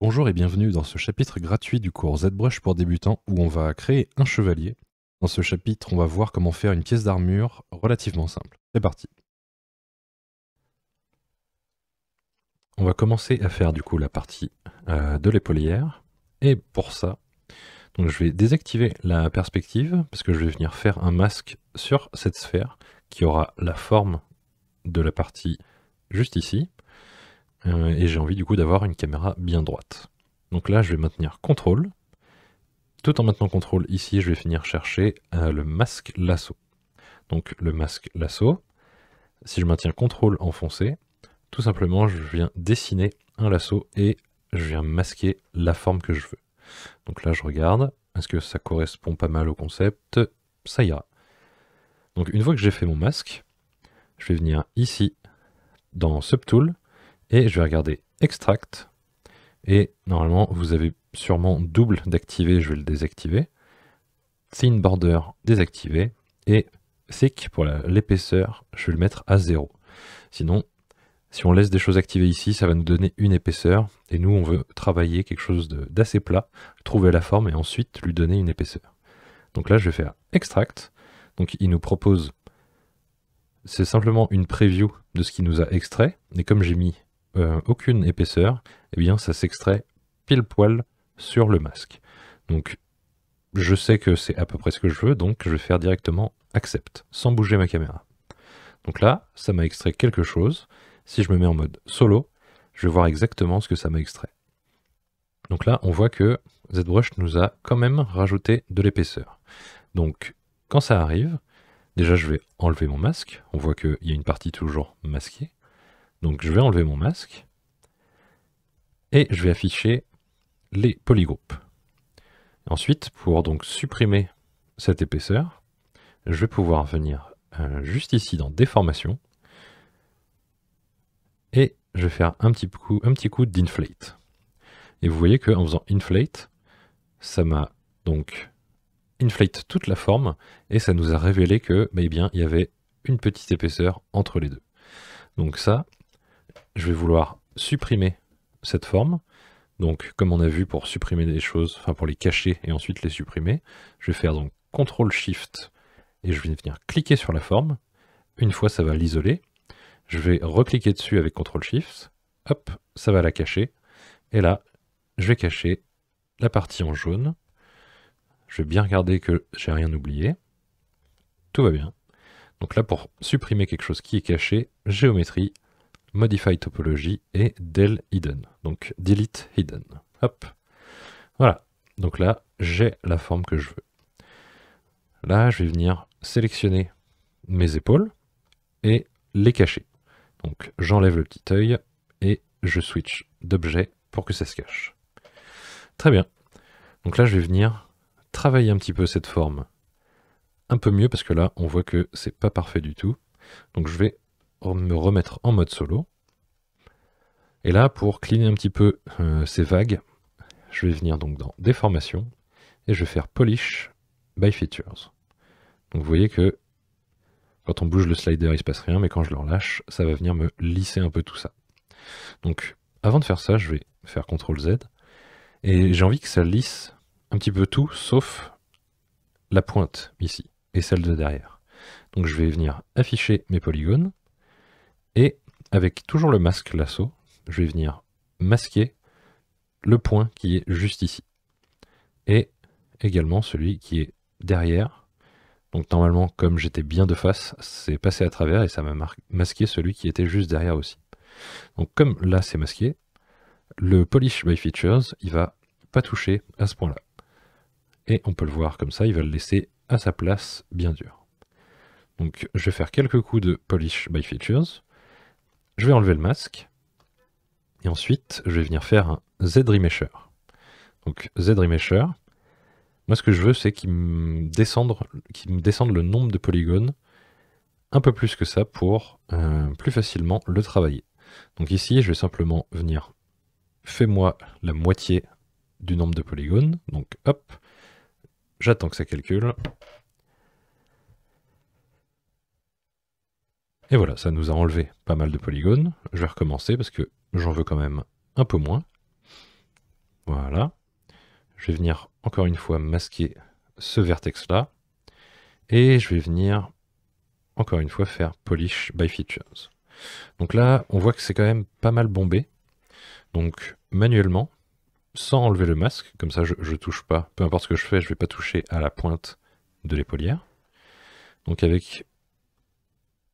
Bonjour et bienvenue dans ce chapitre gratuit du cours ZBrush pour débutants où on va créer un chevalier. Dans ce chapitre, on va voir comment faire une pièce d'armure relativement simple. C'est parti. On va commencer à faire du coup la partie de l'épaulière. Et pour ça, donc je vais désactiver la perspective parce que je vais venir faire un masque sur cette sphère qui aura la forme de la partie juste ici. Et j'ai envie du coup d'avoir une caméra bien droite. Donc là, je vais maintenir CTRL. Tout en maintenant CTRL ici, je vais venir chercher le masque lasso. Donc le masque lasso, si je maintiens CTRL enfoncé, tout simplement je viens dessiner un lasso et je viens masquer la forme que je veux. Donc là je regarde, est-ce que ça correspond pas mal au concept? Ça ira. Donc une fois que j'ai fait mon masque, je vais venir ici dans Subtool et je vais regarder Extract. Et normalement vous avez sûrement double d'activer, je vais le désactiver. Thin Border désactivé et Thick pour l'épaisseur, je vais le mettre à 0. Sinon, si on laisse des choses activées ici, ça va nous donner une épaisseur et nous on veut travailler quelque chose d'assez plat, trouver la forme et ensuite lui donner une épaisseur. Donc là je vais faire Extract, donc il nous propose, c'est simplement une preview de ce qu'il nous a extrait, et comme j'ai mis aucune épaisseur, eh bien ça s'extrait pile poil sur le masque. Donc je sais que c'est à peu près ce que je veux, donc je vais faire directement Accept, sans bouger ma caméra. Donc là, ça m'a extrait quelque chose. Si je me mets en mode solo, je vais voir exactement ce que ça m'a extrait. Donc là, on voit que ZBrush nous a quand même rajouté de l'épaisseur. Donc, quand ça arrive, déjà je vais enlever mon masque. On voit qu'il y a une partie toujours masquée. Donc je vais enlever mon masque. Et je vais afficher les polygroupes. Ensuite, pour donc supprimer cette épaisseur, je vais pouvoir venir juste ici dans Déformation, et je vais faire un petit coup d'inflate. Et vous voyez qu'en faisant inflate, ça m'a donc inflate toute la forme, et ça nous a révélé que, eh bien, il y avait une petite épaisseur entre les deux. Donc ça, je vais vouloir supprimer cette forme. Donc, comme on a vu pour supprimer des choses, enfin pour les cacher et ensuite les supprimer, je vais faire donc CTRL-SHIFT et je vais venir cliquer sur la forme. Une fois, ça va l'isoler. Je vais recliquer dessus avec CTRL-SHIFT. Hop, ça va la cacher. Et là, je vais cacher la partie en jaune. Je vais bien regarder que j'ai rien oublié. Tout va bien. Donc là, pour supprimer quelque chose qui est caché, géométrie, Modify Topology et Del Hidden. Donc Delete Hidden. Hop. Voilà. Donc là, j'ai la forme que je veux. Là, je vais venir sélectionner mes épaules et les cacher. Donc j'enlève le petit œil et je switch d'objet pour que ça se cache. Très bien. Donc là, je vais venir travailler un petit peu cette forme un peu mieux parce que là, on voit que c'est pas parfait du tout. Donc je vais me remettre en mode solo. Et là, pour cleaner un petit peu ces vagues, je vais venir donc dans Déformation et je vais faire Polish by Features. Donc vous voyez que quand on bouge le slider, il se passe rien, mais quand je le relâche, ça va venir me lisser un peu tout ça. Donc avant de faire ça, je vais faire CTRL-Z et j'ai envie que ça lisse un petit peu tout, sauf la pointe ici et celle de derrière. Donc je vais venir afficher mes polygones et avec toujours le masque lasso, je vais venir masquer le point qui est juste ici et également celui qui est derrière. Donc normalement, comme j'étais bien de face, c'est passé à travers et ça m'a masqué celui qui était juste derrière aussi. Donc comme là c'est masqué, le Polish by Features, il va pas toucher à ce point-là. Et on peut le voir comme ça, il va le laisser à sa place bien dur. Donc je vais faire quelques coups de Polish by Features. Je vais enlever le masque. Et ensuite, je vais venir faire un Z-Remesher. Donc Z-Remesher, moi ce que je veux, c'est qu'il me descende le nombre de polygones un peu plus que ça pour plus facilement le travailler. Donc ici, je vais simplement venir, fais-moi la moitié du nombre de polygones. Donc hop, j'attends que ça calcule. Et voilà, ça nous a enlevé pas mal de polygones. Je vais recommencer parce que j'en veux quand même un peu moins. Voilà. Je vais venir encore une fois masquer ce vertex-là. Et je vais venir encore une fois faire Polish by Features. Donc là, on voit que c'est quand même pas mal bombé. Donc manuellement, sans enlever le masque, comme ça je touche pas, peu importe ce que je fais, je vais pas toucher à la pointe de l'épaulière. Donc avec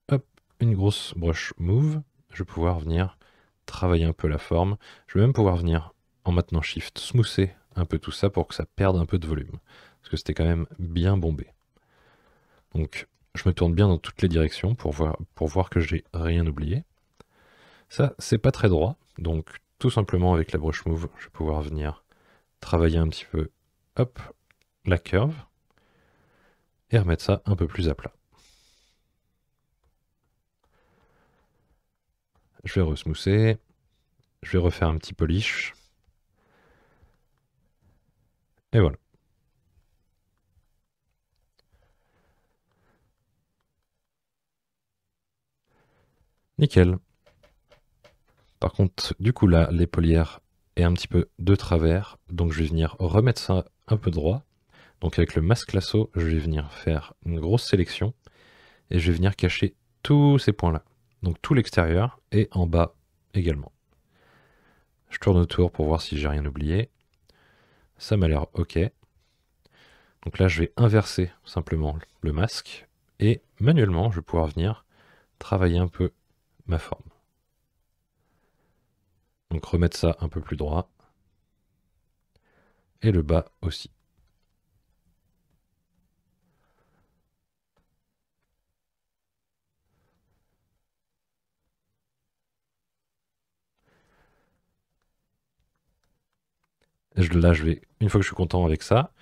hop, une grosse brush move, je vais pouvoir venir travailler un peu la forme. Je vais même pouvoir venir, en maintenant Shift, smoother un peu tout ça pour que ça perde un peu de volume. Parce que c'était quand même bien bombé. Donc je me tourne bien dans toutes les directions pour voir que j'ai rien oublié. Ça, c'est pas très droit, donc tout simplement avec la brush move, je vais pouvoir venir travailler un petit peu, hop, la curve, et remettre ça un peu plus à plat. Je vais resmousser, je vais refaire un petit polish, et voilà. Nickel. Par contre, du coup là, l'épaulière est un petit peu de travers, donc je vais venir remettre ça un peu droit. Donc avec le masque lasso, je vais venir faire une grosse sélection, et je vais venir cacher tous ces points-là. Donc tout l'extérieur, et en bas également. Je tourne autour pour voir si j'ai rien oublié. Ça m'a l'air ok. Donc là, je vais inverser simplement le masque, et manuellement, je vais pouvoir venir travailler un peu ma forme. Donc remettre ça un peu plus droit, et le bas aussi. Là, une fois que je suis content avec ça,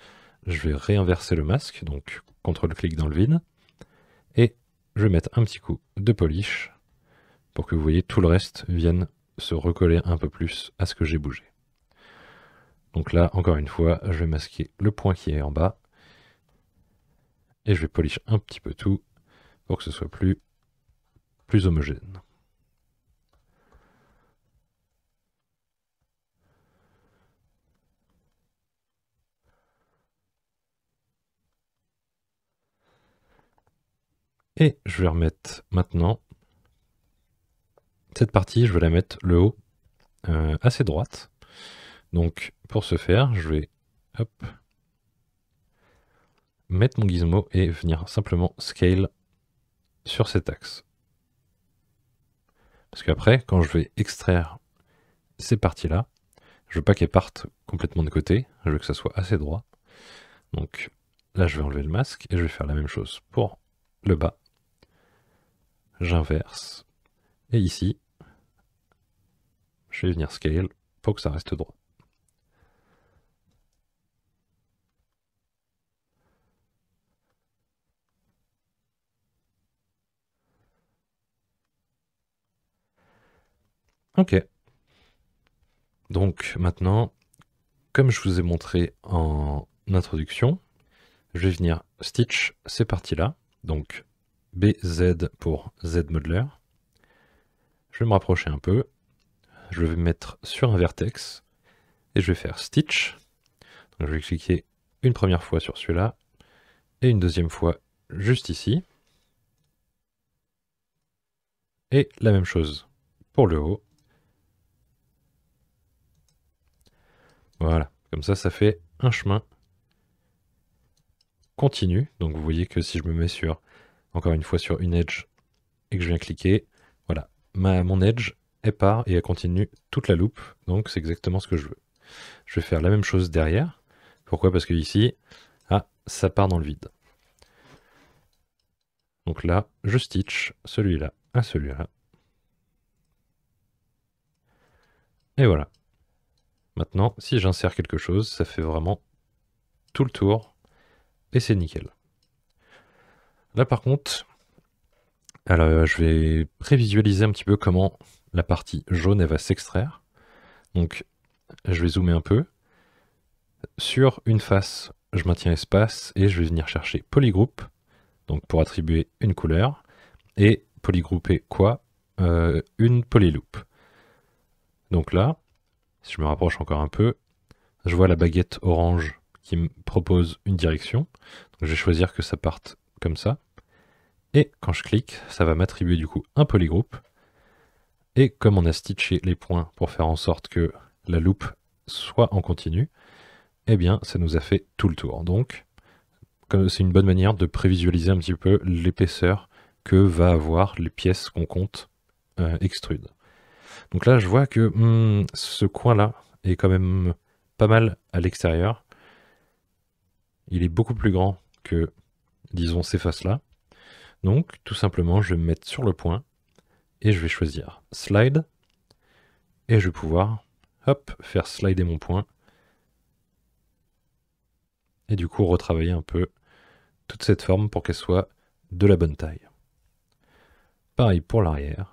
je vais réinverser le masque, donc CTRL-clic dans le vide, et je vais mettre un petit coup de polish pour que vous voyez tout le reste vienne se recoller un peu plus à ce que j'ai bougé. Donc là, encore une fois, je vais masquer le point qui est en bas, et je vais polish un petit peu tout pour que ce soit plus homogène. Et je vais remettre maintenant cette partie, je vais la mettre le haut assez droite. Donc pour ce faire, je vais hop, mettre mon gizmo et venir simplement scale sur cet axe. Parce qu'après, quand je vais extraire ces parties-là, je veux pas qu'elles partent complètement de côté, je veux que ça soit assez droit. Donc là, je vais enlever le masque et je vais faire la même chose pour le bas. J'inverse. Et ici, je vais venir scale pour que ça reste droit. Ok. Donc maintenant, comme je vous ai montré en introduction, je vais venir stitch ces parties-là. Donc BZ pour Z Modeler. Je vais me rapprocher un peu. Je vais me mettre sur un vertex et je vais faire stitch. Donc je vais cliquer une première fois sur celui-là et une deuxième fois juste ici. Et la même chose pour le haut. Voilà, comme ça, ça fait un chemin continu. Donc vous voyez que si je me mets sur, encore une fois sur une edge et que je viens cliquer, voilà, mon edge, elle part et elle continue toute la loupe. Donc c'est exactement ce que je veux. Je vais faire la même chose derrière. Pourquoi? Parce que ici, ah, ça part dans le vide. Donc là, je stitch celui-là à celui-là. Et voilà. Maintenant, si j'insère quelque chose, ça fait vraiment tout le tour et c'est nickel. Là par contre, alors, je vais prévisualiser un petit peu comment la partie jaune elle va s'extraire. Donc je vais zoomer un peu. Sur une face, je maintiens espace et je vais venir chercher polygroup, donc pour attribuer une couleur, et polygrouper quoi? Une polyloop. Donc là, si je me rapproche encore un peu, je vois la baguette orange qui me propose une direction. Donc je vais choisir que ça parte comme ça. Et quand je clique, ça va m'attribuer du coup un polygroupe. Et comme on a stitché les points pour faire en sorte que la loupe soit en continu, eh bien ça nous a fait tout le tour. Donc c'est une bonne manière de prévisualiser un petit peu l'épaisseur que va avoir les pièces qu'on compte extrude. Donc là je vois que ce coin-là est quand même pas mal à l'extérieur. Il est beaucoup plus grand que, disons, ces faces-là. Donc tout simplement je vais me mettre sur le point et je vais choisir Slide. Et je vais pouvoir, hop, faire slider mon point. Et du coup retravailler un peu toute cette forme pour qu'elle soit de la bonne taille. Pareil pour l'arrière.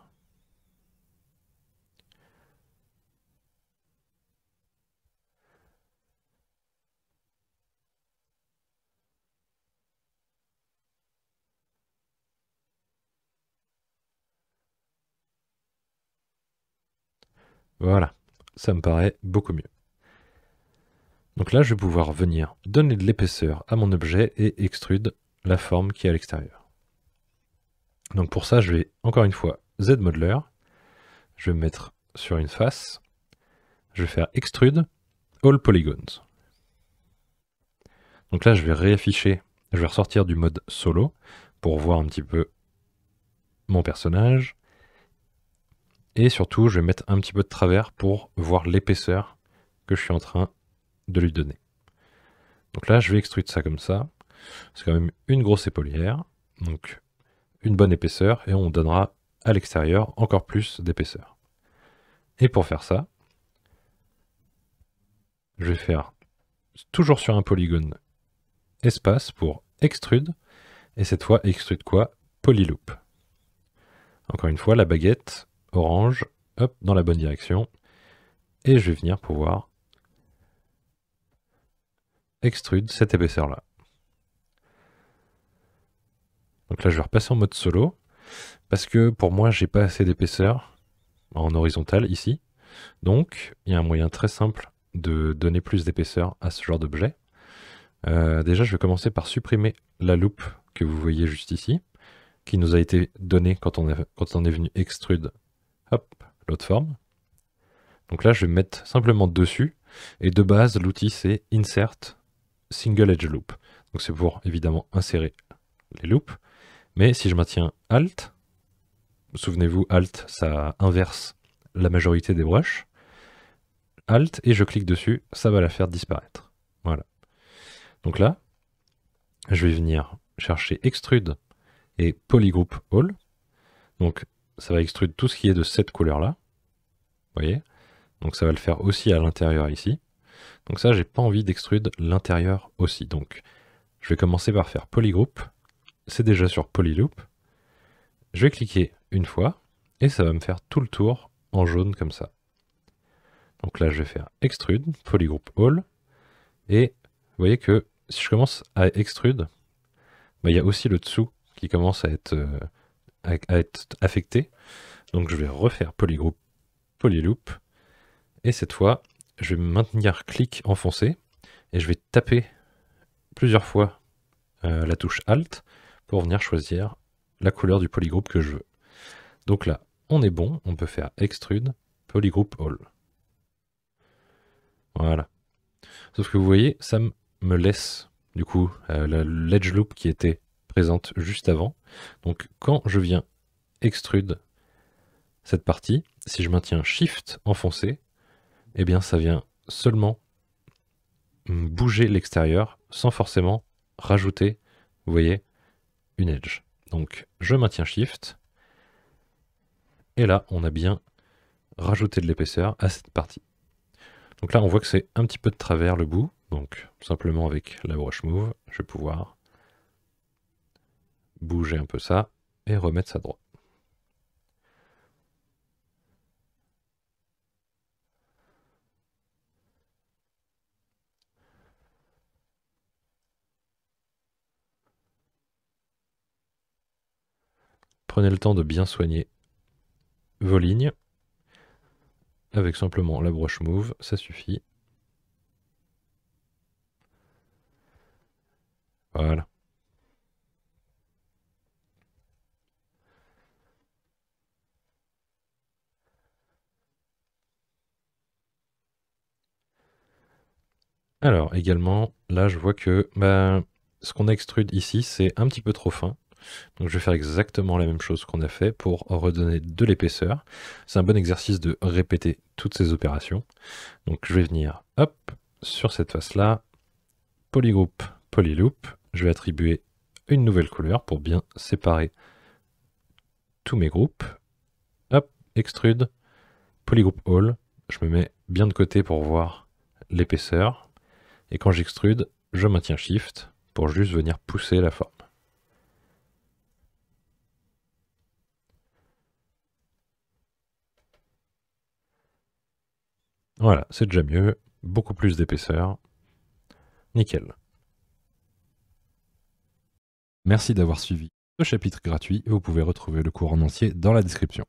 Voilà, ça me paraît beaucoup mieux. Donc là, je vais pouvoir venir donner de l'épaisseur à mon objet et extrude la forme qui est à l'extérieur. Donc pour ça, je vais encore une fois Z-Modeler. Je vais me mettre sur une face. Je vais faire Extrude All Polygons. Donc là, je vais réafficher, je vais ressortir du mode solo pour voir un petit peu mon personnage. Et surtout, je vais mettre un petit peu de travers pour voir l'épaisseur que je suis en train de lui donner. Donc là, je vais extruder ça comme ça. C'est quand même une grosse épaulière. Donc une bonne épaisseur et on donnera à l'extérieur encore plus d'épaisseur. Et pour faire ça, je vais faire toujours sur un polygone espace pour extrude. Et cette fois, extrude quoi? Polyloop. Encore une fois, la baguette orange, hop, dans la bonne direction. Et je vais venir pouvoir extrude cette épaisseur-là. Donc là, je vais repasser en mode solo, parce que pour moi, j'ai pas assez d'épaisseur en horizontal ici. Donc, il y a un moyen très simple de donner plus d'épaisseur à ce genre d'objet. Déjà, je vais commencer par supprimer la loupe que vous voyez juste ici, qui nous a été donnée quand on est venu extrude, hop, l'autre forme. Donc là, je vais me mettre simplement dessus, et de base, l'outil c'est Insert Single Edge Loop. Donc c'est pour évidemment insérer les loops, mais si je maintiens Alt, souvenez-vous, Alt, ça inverse la majorité des brushes, Alt, et je clique dessus, ça va la faire disparaître. Voilà. Donc là, je vais venir chercher Extrude et Polygroup All. Donc ça va extrude tout ce qui est de cette couleur-là. Vous voyez? Donc ça va le faire aussi à l'intérieur ici. Donc ça, j'ai pas envie d'extrude l'intérieur aussi. Donc je vais commencer par faire Polygroup. C'est déjà sur Polyloop. Je vais cliquer une fois et ça va me faire tout le tour en jaune comme ça. Donc là, je vais faire Extrude, Polygroup All. Et vous voyez que si je commence à extrude, bah, il y a aussi le dessous qui commence à être affecté. Donc je vais refaire Polygroup, Polyloop. Et cette fois, je vais maintenir clic enfoncé et je vais taper plusieurs fois la touche Alt pour venir choisir la couleur du polygroupe que je veux. Donc là, on est bon, on peut faire Extrude, Polygroup All. Voilà. Sauf que vous voyez, ça me laisse du coup l'edge loop qui était présente juste avant. Donc quand je viens extrude cette partie, si je maintiens Shift enfoncé, eh bien ça vient seulement bouger l'extérieur sans forcément rajouter, vous voyez, une edge. Donc je maintiens Shift, et là on a bien rajouté de l'épaisseur à cette partie. Donc là on voit que c'est un petit peu de travers le bout, donc simplement avec la brush move, je vais pouvoir bouger un peu ça et remettre ça droit. Prenez le temps de bien soigner vos lignes. Avec simplement la brush move, ça suffit. Voilà. Alors, également, là, je vois que bah, ce qu'on extrude ici, c'est un petit peu trop fin. Donc, je vais faire exactement la même chose qu'on a fait pour redonner de l'épaisseur. C'est un bon exercice de répéter toutes ces opérations. Donc, je vais venir, hop, sur cette face-là, polygroup, polyloop. Je vais attribuer une nouvelle couleur pour bien séparer tous mes groupes. Hop, extrude, polygroup all. Je me mets bien de côté pour voir l'épaisseur. Et quand j'extrude, je maintiens Shift pour juste venir pousser la forme. Voilà, c'est déjà mieux. Beaucoup plus d'épaisseur. Nickel. Merci d'avoir suivi ce chapitre gratuit. Vous pouvez retrouver le cours en entier dans la description.